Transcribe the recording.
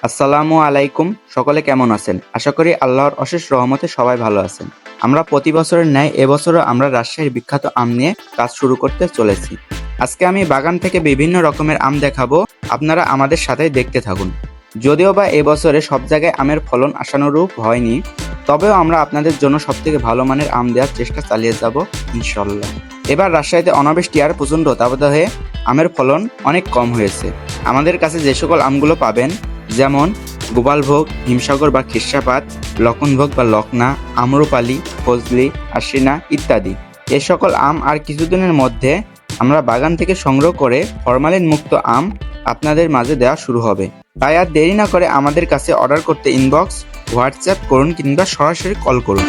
আসসালামু আলাইকুম। সকলে কেমন আছেন? আশা করি আল্লাহর অশেষ রহমতে সবাই ভালো আছেন। আমরা প্রতি বছরের ন্যায় এবছরও আমরা রাজশাহীর বিখ্যাত আম নিয়ে কাজ শুরু করতে চলেছি। আজকে আমি বাগান থেকে বিভিন্ন রকমের আম দেখাবো, আপনারা আমাদের সাথে দেখতে থাকুন। যদিও বা এবছরে সব জায়গায় আমের ফলন আশানুরূপ হয়নি, তবেও আমরা আপনাদের জন্য সবথেকে ভালো মানের আম দেওয়ার চেষ্টা চালিয়ে যাব ইনশাল্লাহ। এবার রাজশাহীতে অনাবৃষ্টি আর প্রচণ্ড দাবদাহে আমের ফলন অনেক কম হয়েছে। আমাদের কাছে যে সকল আমগুলো পাবেন, যেমন গোপালভোগ, হিমসাগর বা খিরসাপাত, লক্ষণভোগ বা লকনা, আম্রপালি, ফজলি, আশিনা ইত্যাদি। এ সকল আম আর কিছুদিনের মধ্যে আমরা বাগান থেকে সংগ্রহ করে ফরমালিন মুক্ত আম আপনাদের মাঝে দেওয়া শুরু হবে। তাই আর দেরি না করে আমাদের কাছে অর্ডার করতে ইনবক্স, হোয়াটসঅ্যাপ করুন কিংবা সরাসরি কল করুন।